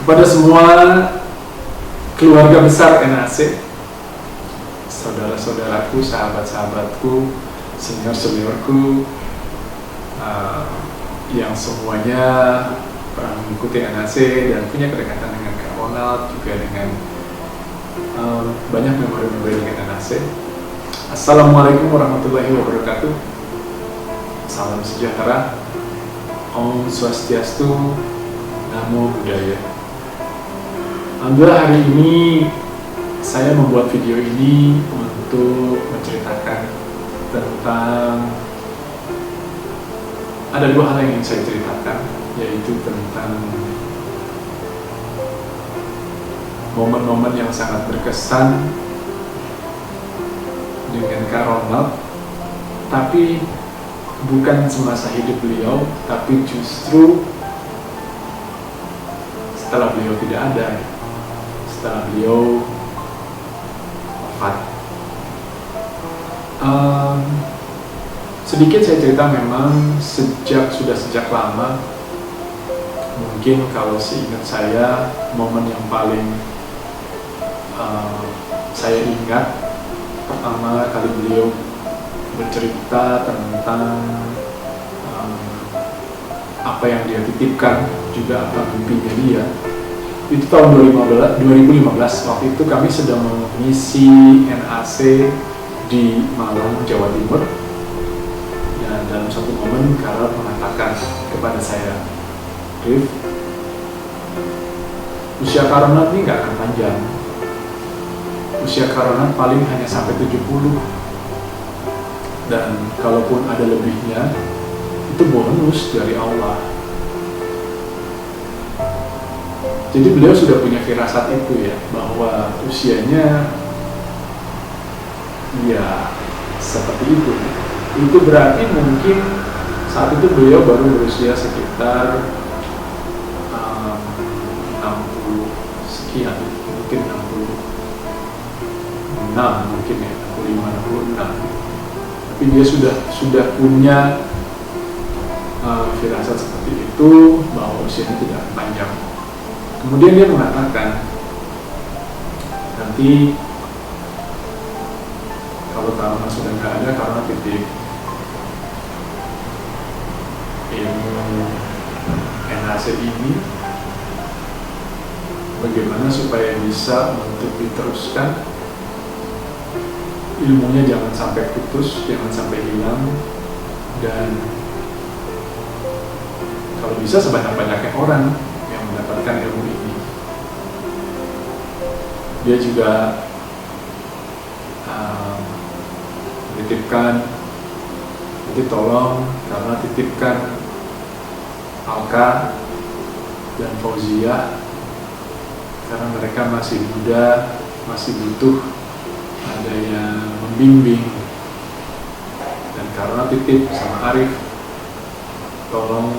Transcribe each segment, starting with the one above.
Kepada semua keluarga besar NAC, saudara-saudaraku, sahabat-sahabatku, senior-seniorku, yang semuanya pernah mengikuti NAC dan punya kedekatan dengan Kak Ronald, juga dengan banyak memori-memori dengan NAC. Assalamualaikum warahmatullahi wabarakatuh. Salam sejahtera. Om Swastiastu, Namo Buddhaya. Alhamdulillah hari ini saya membuat video ini untuk menceritakan tentang ada dua hal yang ingin saya ceritakan, yaitu tentang momen-momen yang sangat berkesan dengan Kak Ronald, tapi bukan semasa hidup beliau, tapi justru setelah beliau tidak ada, setelah beliau wafat. Sedikit saya cerita, memang sejak lama, mungkin kalau seingat saya, momen yang paling saya ingat pertama kali beliau bercerita tentang apa yang dia titipkan, juga apa mimpinya dia. Itu tahun 2015, waktu itu kami sedang mengisi NAC di Malang, Jawa Timur. Dan dalam satu momen Karol mengatakan kepada saya, Rif, usia Karol ini gak akan panjang. Usia Karol paling hanya sampai 70. Dan kalaupun ada lebihnya, itu bonus dari Allah. Jadi beliau sudah punya firasat itu ya, bahwa usianya ya seperti itu. Itu berarti mungkin saat itu beliau baru berusia sekitar 60 sekian, mungkin 66 mungkin ya, 65, 66. Tapi dia sudah punya firasat seperti itu, bahwa usianya tidak panjang. Kemudian dia mengatakan, nanti kalau Karona sudah nggak ada, Karona titip ilmu NAC ini, bagaimana supaya bisa untuk diteruskan ilmunya, jangan sampai putus, jangan sampai hilang, dan kalau bisa sebanyak-banyaknya orang yang mendapatkan ilmu ini. Dia juga titipkan, jadi tolong karena titipkan Alka dan Fauzia, karena mereka masih muda, masih butuh ada yang membimbing. Dan karena titip sama Arif, tolong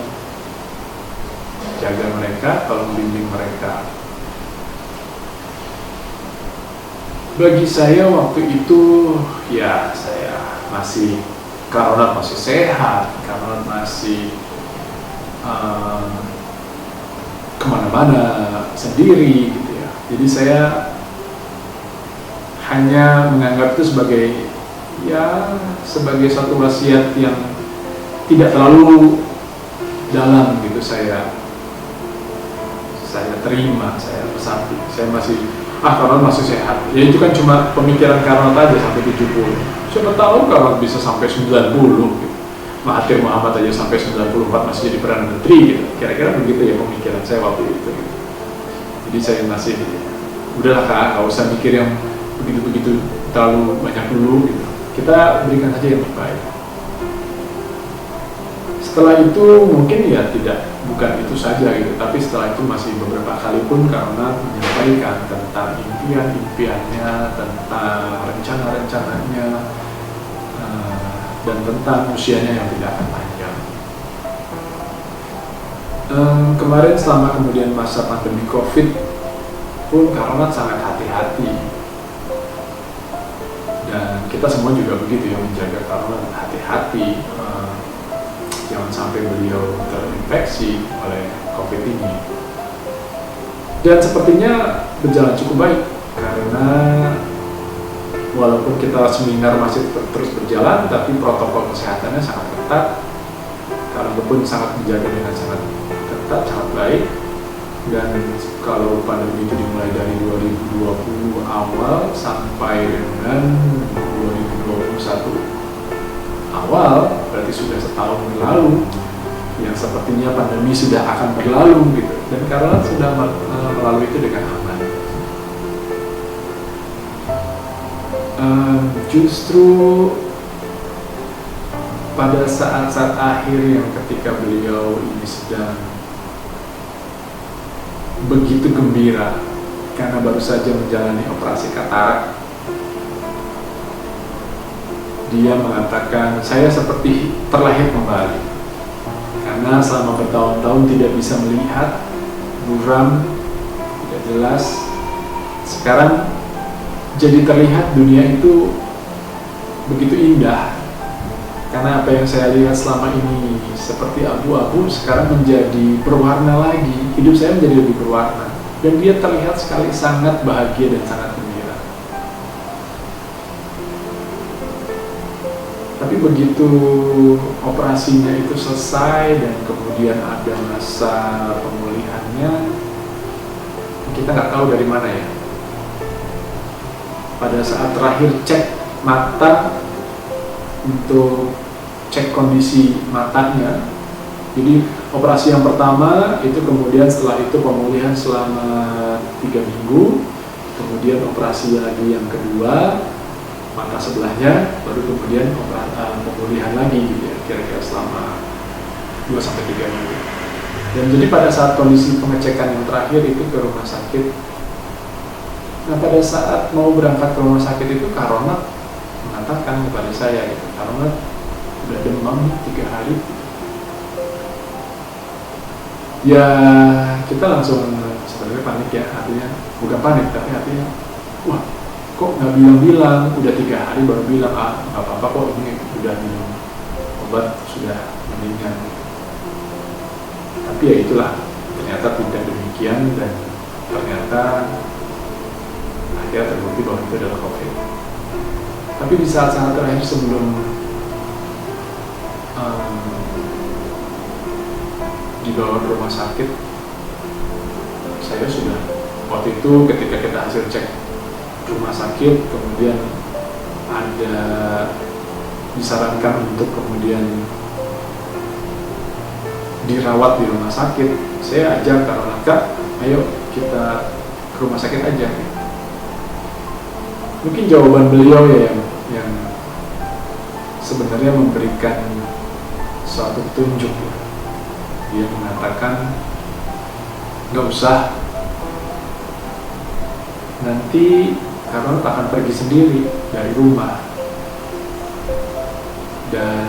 jaga mereka, tolong bimbing mereka. Bagi saya waktu itu, ya saya masih, Karona masih sehat, Karona masih kemana-mana sendiri gitu ya. Jadi saya hanya menganggap itu sebagai suatu wasiat yang tidak terlalu dalam gitu. Saya terima, saya resapi. Saya masih Karona masih sehat. Ya itu kan cuma pemikiran Karona aja sampai 70. Siapa tahu Karona bisa sampai 90 gitu. Mahathir Muhammad aja sampai 94 masih jadi Perdana Menteri gitu. Kira-kira begitu ya pemikiran saya waktu itu gitu. Jadi saya masih, udahlah Kak, gak usah mikir yang begitu-begitu terlalu banyak dulu gitu. Kita berikan saja yang terbaik. Setelah itu mungkin ya bukan itu saja gitu, tapi setelah itu masih beberapa kali pun karena menyampaikan tentang impian-impiannya, tentang rencana-rencananya, dan tentang usianya yang tidak akan panjang. Kemarin selama kemudian masa pandemi COVID pun Karona sangat hati-hati, dan kita semua juga begitu ya, menjaga Karona hati-hati. Jangan sampai beliau terinfeksi oleh COVID ini. Dan sepertinya berjalan cukup baik, karena walaupun kita seminar masih terus berjalan, tapi protokol kesehatannya sangat ketat. Karena pun sangat dijaga dengan sangat ketat, sangat baik. Dan kalau pandemi itu dimulai dari 2020 awal sampai dengan 2021 awal, berarti sudah setahun berlalu, yang sepertinya pandemi sudah akan berlalu gitu. Dan karena sudah melalui itu dengan aman. Justru pada saat-saat akhir yang ketika beliau ini sedang begitu gembira karena baru saja menjalani operasi katarak, dia mengatakan, saya seperti terlahir kembali karena selama bertahun-tahun tidak bisa melihat, buram, tidak jelas. Sekarang jadi terlihat dunia itu begitu indah, karena apa yang saya lihat selama ini seperti abu-abu sekarang menjadi berwarna lagi. Hidup saya menjadi lebih berwarna, dan dia terlihat sekali sangat bahagia dan sangat gembira. Tapi begitu operasinya itu selesai dan kemudian ada masa pemulihannya, kita nggak tahu dari mana ya. Pada saat terakhir cek mata untuk cek kondisi matanya, jadi operasi yang pertama itu, kemudian setelah itu pemulihan selama 3 minggu, kemudian operasi lagi yang kedua mata sebelahnya, baru kemudian pemulihan lagi gitu ya, kira-kira selama 2-3 minggu. Dan jadi pada saat kondisi pengecekan yang terakhir itu ke rumah sakit. Nah, pada saat mau berangkat ke rumah sakit itu Kak Ronald mengatakan kepada saya gitu, Kak Ronald udah demam 3 hari. Ya kita langsung sebenarnya panik ya, artinya bukan panik tapi artinya, wah kok nggak bilang-bilang, udah 3 hari baru bilang, nggak apa-apa kok, ini udah minum obat sudah mendingan. Tapi ya itulah, ternyata tidak demikian, dan ternyata akhirnya terbukti bahwa itu adalah COVID. Tapi di saat-saat terakhir sebelum dibawa ke rumah sakit, saya sudah, waktu itu ketika kita hasil cek rumah sakit, kemudian ada disarankan untuk kemudian dirawat di rumah sakit, saya ajak karena Kak, ayo kita ke rumah sakit aja. Mungkin jawaban beliau ya yang sebenarnya memberikan suatu petunjuk. Dia mengatakan, nggak usah, nanti Karol akan pergi sendiri dari rumah, dan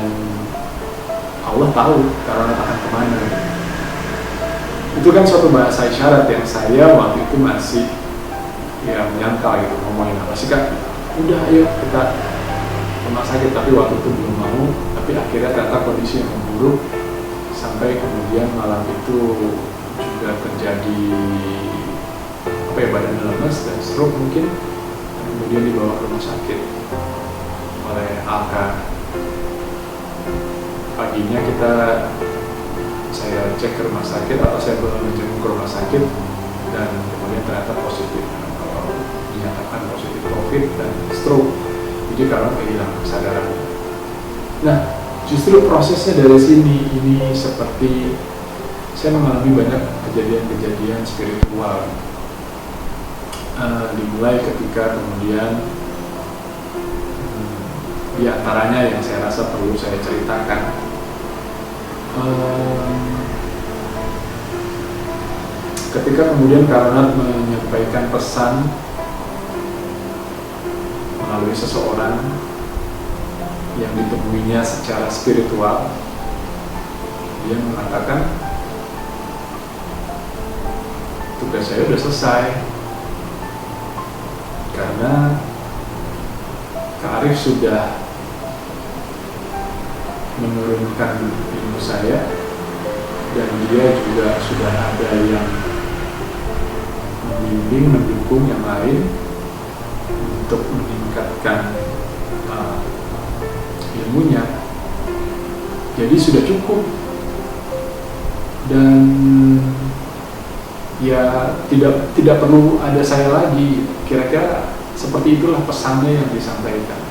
Allah tahu Karol akan kemana. Itu kan suatu bahasa isyarat yang saya waktu itu masih ya menyangkal gitu, ngomongin apa sih Kak? Udah ayo kita rumah sakit, tapi waktu itu belum mau. Tapi akhirnya ternyata kondisi yang memburuk, sampai kemudian malam itu juga terjadi badan lemas dan stroke mungkin, kemudian dibawa ke rumah sakit oleh Alka. Paginya saya cek ke rumah sakit, atau saya menjenguk ke rumah sakit, dan kemudian ternyata positif, dinyatakan positif COVID dan stroke. Jadi karena kehilangan kesadaran. Nah, justru prosesnya dari sini ini seperti saya mengalami banyak kejadian-kejadian spiritual. Dimulai ketika kemudian di antaranya yang saya rasa perlu saya ceritakan, ketika kemudian Karnat menyampaikan pesan melalui seseorang yang ditemuinya secara spiritual, dia mengatakan tugas saya sudah selesai, karena Kak Arif sudah menurunkan ilmu saya, dan dia juga sudah ada yang membimbing, mendukung yang lain untuk meningkatkan ilmunya. Jadi sudah cukup, dan ya tidak perlu ada saya lagi. Kira-kira seperti itulah pesannya yang disampaikan.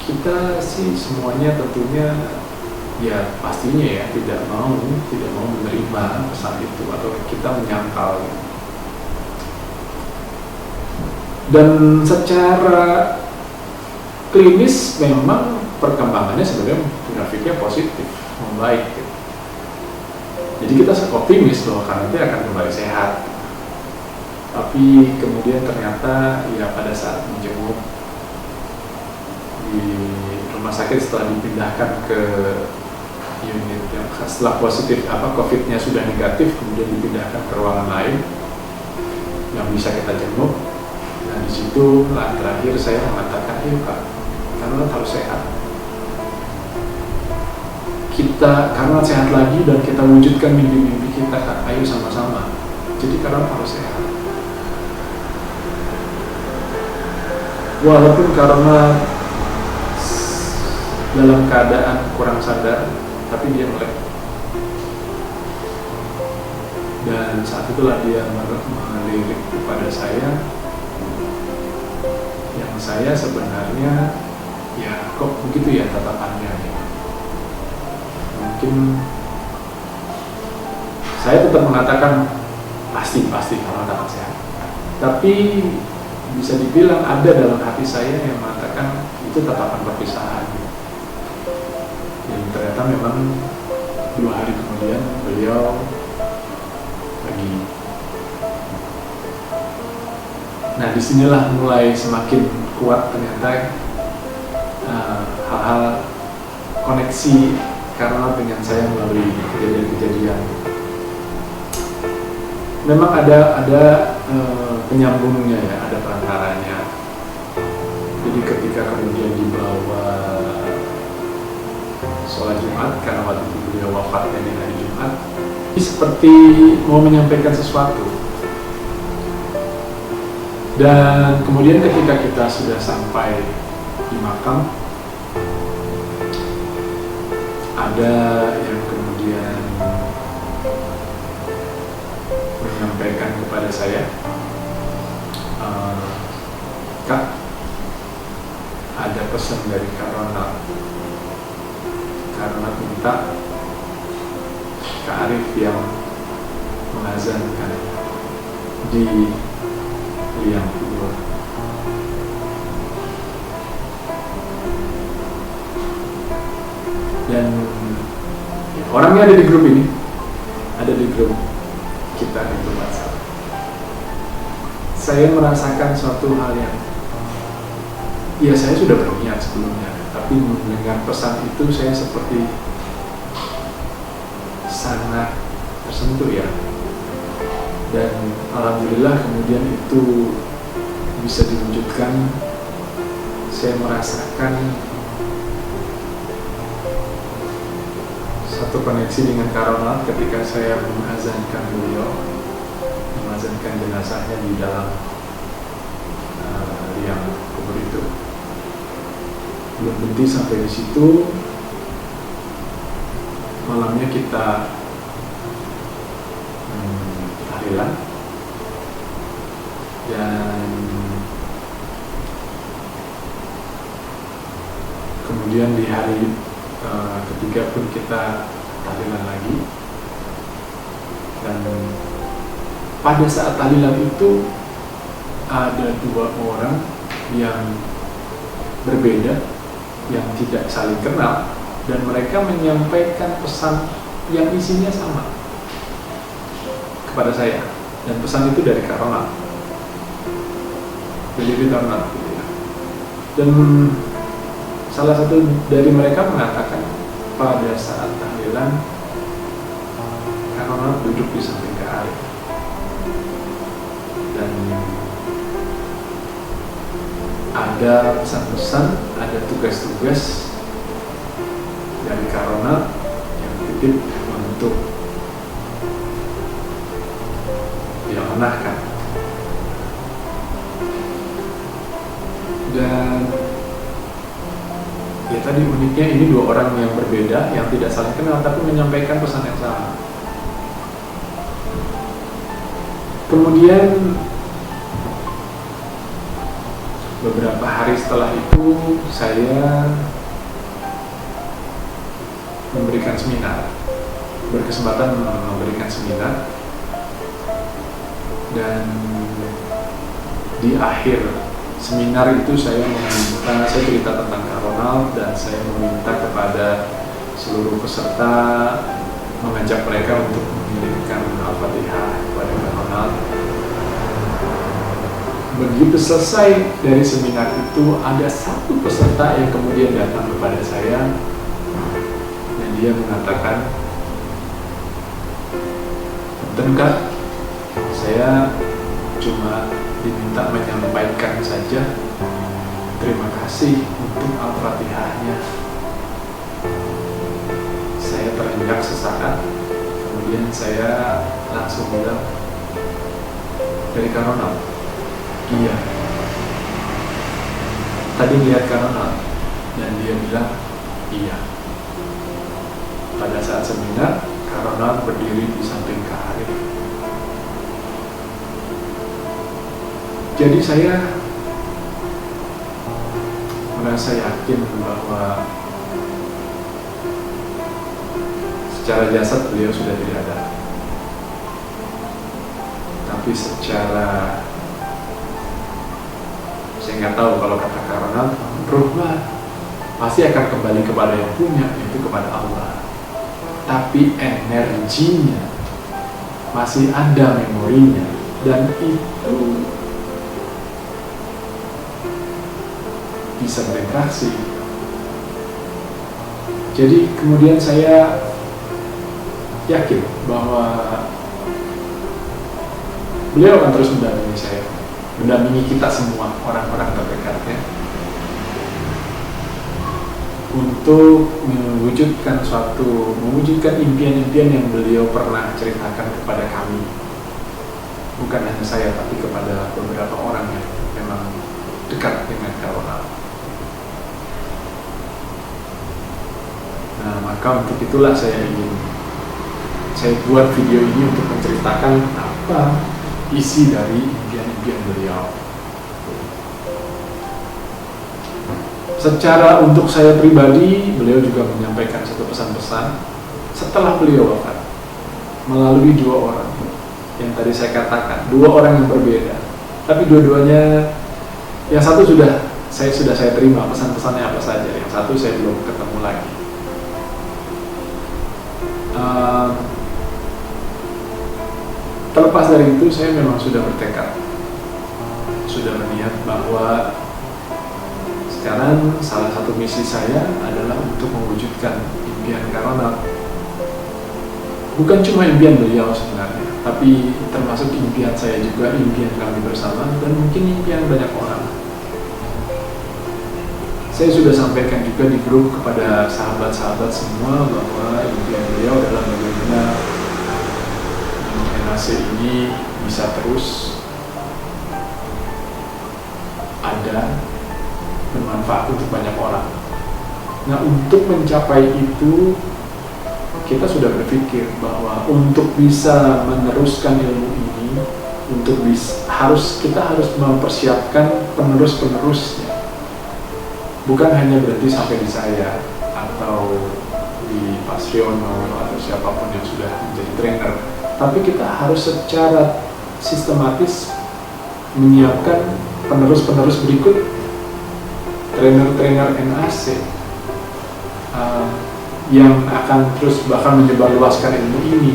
Kita sih semuanya tentunya ya pastinya ya tidak mau menerima pesan itu, atau kita menyangkal. Dan secara klinis memang perkembangannya sebenarnya grafiknya positif, membaik. Jadi kita optimis bahwa karena itu akan kembali sehat. Tapi kemudian ternyata ya pada saat menjenguk di rumah sakit setelah dipindahkan ke unit yang setelah positif COVID-nya sudah negatif, kemudian dipindahkan ke ruangan lain yang bisa kita jenguk. Nah di situ lah terakhir saya mengatakan, ayo Kak, karena harus sehat. Kita karena sehat lagi dan kita wujudkan mimpi-mimpi kita, Kak, ayo sama-sama. Jadi karena harus sehat. Walaupun karena dalam keadaan kurang sadar, tapi dia melek. Dan saat itulah dia melirik kepada saya, yang saya sebenarnya ya kok begitu ya tatapannya ya. Mungkin saya tetap mengatakan pasti kalau akan sehat, tapi bisa dibilang ada dalam hati saya yang mengatakan itu tatapan perpisahan. Dan ternyata memang 2 hari kemudian beliau pergi. Nah disinilah mulai semakin kuat ternyata hal-hal koneksi karena dengan saya melalui kejadian-kejadian. Memang ada penyambungnya ya, ada perantaranya. Jadi ketika kemudian dibawa sholat Jumat, karena waktu itu beliau wafatnya di hari Jumat, seperti mau menyampaikan sesuatu. Dan kemudian ketika kita sudah sampai di makam, ada yang kemudian menyampaikan kepada saya, Kak, ada pesan dari Kak Ronald. Kak Ronald minta Kak Arif yang mengazankan di liang kubur. Dan ya, orangnya ada di grup ini, ada di grup kita di grup WhatsApp. Saya merasakan suatu hal yang ya saya sudah berniat sebelumnya, tapi mendengar pesan itu saya seperti sangat tersentuh ya. Dan alhamdulillah kemudian itu bisa diwujudkan. Saya merasakan satu koneksi dengan Kak Ronald ketika saya mengazankan beliau, mengazankan jenazahnya di dalam liang kubur itu. Belum berhenti sampai di situ. Malamnya kita tahlilan, dan kemudian di hari ketiga pun kita tahlilan lagi. Dan pada saat tahlilan itu ada 2 orang yang berbeda, yang tidak saling kenal, dan mereka menyampaikan pesan yang isinya sama kepada saya. Dan pesan itu dari Kak Ronald, dari Kak Ronald gitu ya. Dan salah satu dari mereka mengatakan pada saat tahlilan Kak Ronald duduk di samping Kak Arif, dan ada pesan-pesan, ada tugas-tugas dari Kak Ronald yang titip untuk uniknya ini dua orang yang berbeda, yang tidak saling kenal, tapi menyampaikan pesan yang sama. Kemudian beberapa hari setelah itu saya memberikan seminar, berkesempatan memberikan seminar, dan di akhir seminar itu saya cerita tentang Kak Ronald, dan saya meminta kepada seluruh peserta mengajak mereka untuk mengirimkan Al-Fatihah kepada Kak Ronald. Begitu selesai dari seminar itu, ada satu peserta yang kemudian datang kepada saya dan dia mengatakan, "Punten Kak, saya cuma diminta menyampaikan saja terima kasih untuk Al-Fatihahnya." Saya terenggak sesaat, kemudian saya langsung bilang, "Dari Kak Ronald?" "Iya." "Tadi lihat Kak Ronald?" Dan dia bilang, "Iya." Pada saat seminar, Kak Ronald berdiri di samping Kak Arif. Jadi saya merasa yakin bahwa secara jasad beliau sudah tidak ada, tapi secara, saya nggak tahu, kalau kata Kak Ronald, roh mah pasti akan kembali kepada yang punya, yaitu kepada Allah. Tapi energinya masih ada, memorinya, dan itu bisa berinteraksi. Jadi kemudian saya yakin bahwa beliau akan terus mendampingi saya, mendampingi kita semua, orang-orang terdekatnya, untuk mewujudkan impian-impian yang beliau pernah ceritakan kepada kami. Bukan hanya saya, tapi kepada beberapa orang yang memang dekat dengan Kak Ronald. Nah, maka untuk itulah saya buat video ini untuk menceritakan apa isi dari impian-impian beliau. Secara untuk saya pribadi, beliau juga menyampaikan satu pesan-pesan setelah beliau wafat melalui dua orang yang tadi saya katakan, dua orang yang berbeda, tapi dua-duanya, yang satu sudah saya terima pesan-pesannya apa saja, yang satu saya belum ketemu lagi. Terlepas dari itu, saya memang sudah bertekad, sudah berniat bahwa sekarang salah satu misi saya adalah untuk mewujudkan impian Kak Ronald. Bukan cuma impian beliau sebenarnya, tapi termasuk impian saya juga, impian kami bersama, dan mungkin impian banyak orang. Saya sudah sampaikan juga di grup kepada sahabat-sahabat semua bahwa impian beliau adalah bagaimana NAC ini bisa terus ada, bermanfaat untuk banyak orang. Nah, untuk mencapai itu, kita sudah berpikir bahwa untuk bisa meneruskan ilmu ini, kita harus mempersiapkan penerus-penerusnya. Bukan hanya berhenti sampai di saya atau di Pak Sriono atau siapapun yang sudah menjadi trainer, tapi kita harus secara sistematis menyiapkan penerus-penerus berikut, trainer-trainer NAC yang akan terus bahkan menyebarluaskan ilmu ini.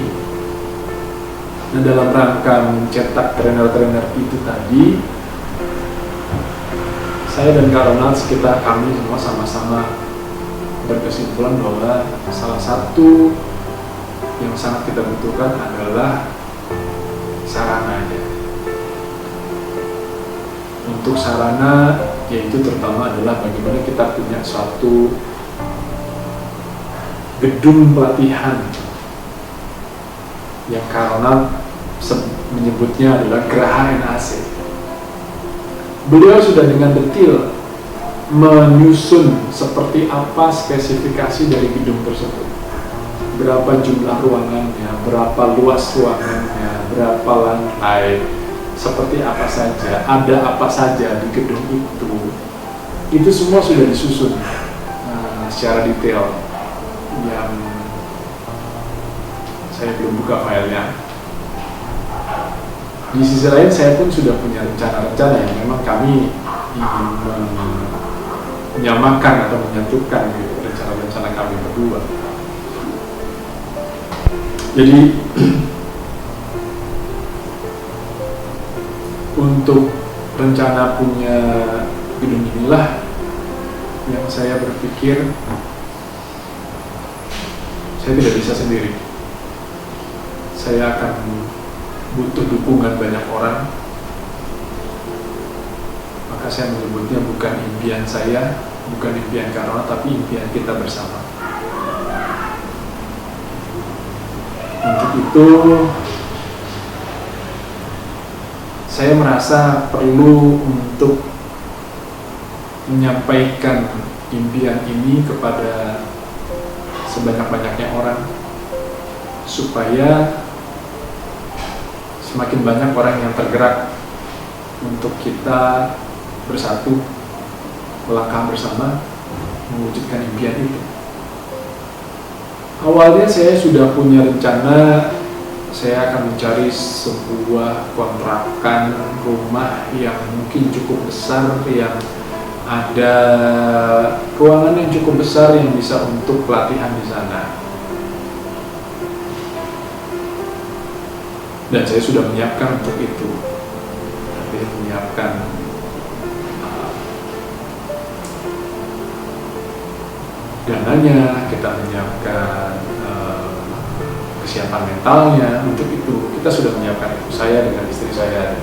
Nah, dalam rangka mencetak trainer-trainer itu tadi, saya dan Kak Ronald, sekitar kami semua sama-sama berkesimpulan bahwa salah satu yang sangat kita butuhkan adalah sarananya. Untuk sarana, yaitu terutama adalah bagaimana kita punya suatu gedung pelatihan yang Kak Ronald menyebutnya adalah Geraha NAC. Beliau sudah dengan detil menyusun seperti apa spesifikasi dari gedung tersebut. Berapa jumlah ruangannya, berapa luas ruangannya, berapa lantai, seperti apa saja, ada apa saja di gedung itu. Itu semua sudah disusun secara detail, yang saya belum buka filenya. Di sisi lain saya pun sudah punya rencana-rencana yang memang kami ingin menyamakan atau menyatukan gitu, rencana-rencana kami berdua. Jadi untuk rencana punya gedung inilah yang saya berpikir saya tidak bisa sendiri. Saya akan butuh dukungan banyak orang. Maka saya menyebutnya bukan impian saya, bukan impian Karona, tapi impian kita bersama. Untuk itu saya merasa perlu untuk menyampaikan impian ini kepada sebanyak-banyaknya orang, supaya semakin banyak orang yang tergerak untuk kita bersatu, melangkah bersama, mewujudkan impian itu. Awalnya saya sudah punya rencana, saya akan mencari sebuah kontrakan rumah yang mungkin cukup besar, yang ada ruangan yang cukup besar yang bisa untuk pelatihan di sana. Dan saya sudah menyiapkan untuk itu. Tapi menyiapkan dananya, kita menyiapkan kesiapan mentalnya. Untuk itu kita sudah menyiapkan itu, saya dengan istri saya,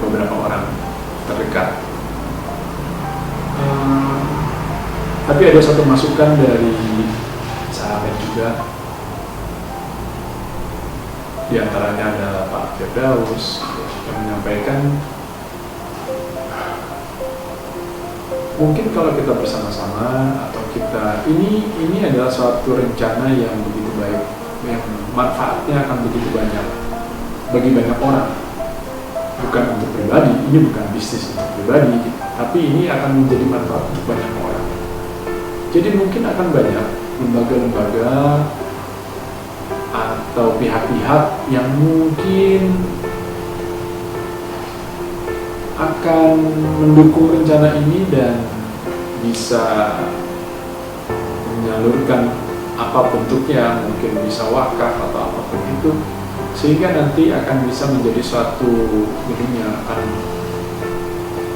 beberapa orang terdekat. Tapi ada satu masukan dari sahabat juga. Di antaranya ada Pak Firdaus yang menyampaikan, mungkin kalau kita bersama-sama atau kita ini adalah suatu rencana yang begitu baik, yang manfaatnya akan begitu banyak bagi banyak orang, bukan untuk pribadi, ini bukan bisnis untuk pribadi, tapi ini akan menjadi manfaat untuk banyak orang. Jadi mungkin akan banyak lembaga-lembaga atau pihak-pihak yang mungkin akan mendukung rencana ini dan bisa menyalurkan apa bentuknya, mungkin bisa wakaf atau apapun itu, sehingga nanti akan bisa menjadi suatu gedung yang akan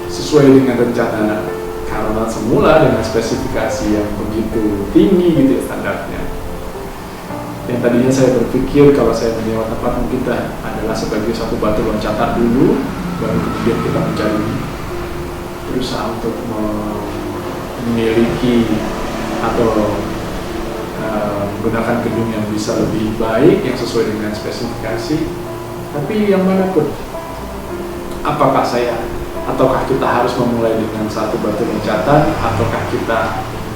sesuai dengan rencana, karena semula dengan spesifikasi yang begitu tinggi gitu ya standarnya. Yang tadinya saya berpikir kalau saya menyewa tempat mungkin adalah sebagai satu batu loncatan dulu, baru kemudian kita mencari, berusaha untuk memiliki atau menggunakan gedung yang bisa lebih baik, yang sesuai dengan spesifikasi. Tapi yang manapun, apakah ataukah kita harus memulai dengan satu batu loncatan, ataukah kita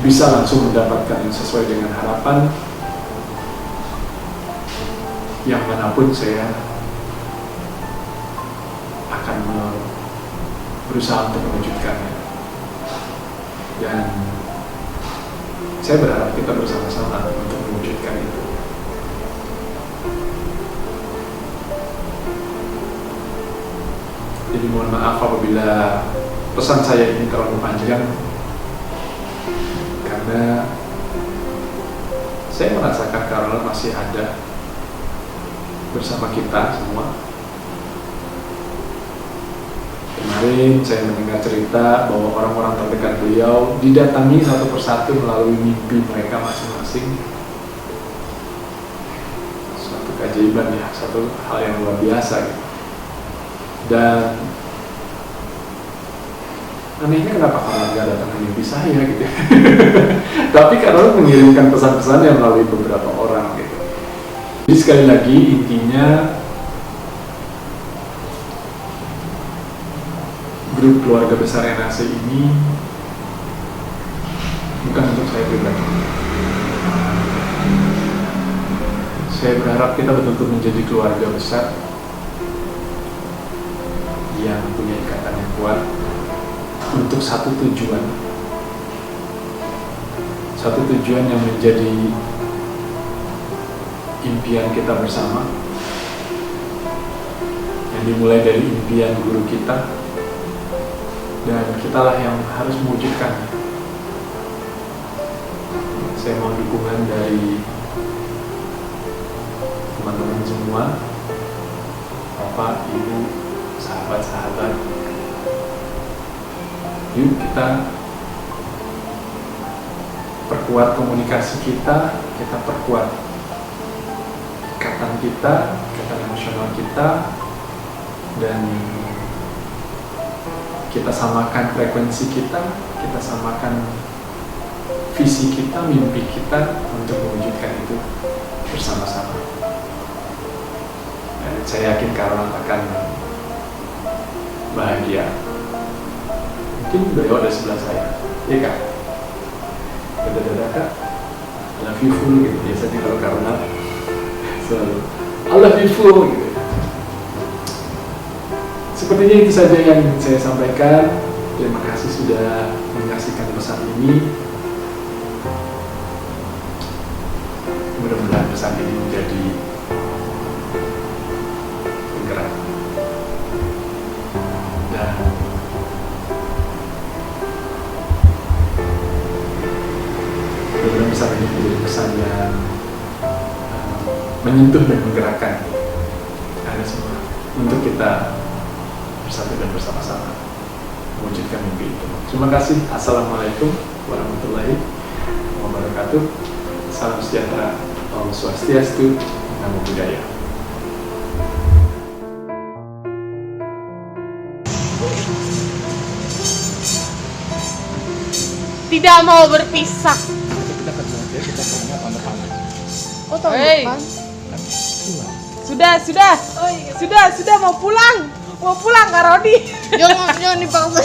bisa langsung mendapatkan yang sesuai dengan harapan? Yang manapun saya akan berusaha untuk mewujudkannya. Dan saya berharap kita bersama-sama untuk mewujudkan itu. Jadi mohon maaf apabila pesan saya ini terlalu panjang, karena saya merasakan Karona masih ada bersama kita semua. Kemarin saya mendengar cerita bahwa orang-orang terdekat beliau didatangi satu persatu melalui mimpi mereka masing-masing. Suatu keajaiban ya, satu hal yang luar biasa gitu. Dan anehnya kenapa Karona nggak datang ke mimpi saya gitu. Tapi Karona mengirimkan pesan-pesannya melalui beberapa orang gitu. Jadi sekali lagi intinya grup keluarga besar NAC ini bukan untuk saya pribadi. Saya berharap kita betul-betul menjadi keluarga besar yang punya ikatan yang kuat untuk satu tujuan. Satu tujuan yang menjadi impian kita bersama, yang dimulai dari impian guru kita, dan kitalah yang harus mewujudkannya. Saya mohon dukungan dari teman-teman semua, Bapak, Ibu, sahabat-sahabat. Yuk kita perkuat komunikasi kita perkuat ikatan kita, ikatan emosional kita, dan kita samakan frekuensi kita samakan visi kita, mimpi kita untuk mewujudkan itu bersama-sama. Dan saya yakin Kak Ronald akan bahagia. Mungkin beliau ada sebelah saya, ya Kak? Dada Kak, I love you full gitu. Biasanya kalau Kak Ronald selalu I love you full gitu. Sepertinya itu saja yang ingin saya sampaikan. Terima kasih sudah menyaksikan pesan ini. Mudah-mudahan pesan ini menjadi penggerak dan mudah-mudahan pesan ini menjadi pesan yang menyentuh dan menggerakkan Anda semua untuk kita bersatu dan bersama-sama mewujudkan mimpi itu. Terima kasih. Assalamualaikum warahmatullahi wabarakatuh. Salam sejahtera, Om Swastiastu, Namo Buddhaya. Tidak mau berpisah. Kita kerja aja, kita punya tahun depan. Oh, tahun depan? Sudah mau pulang Kak Rodi. Jangan dipaksa.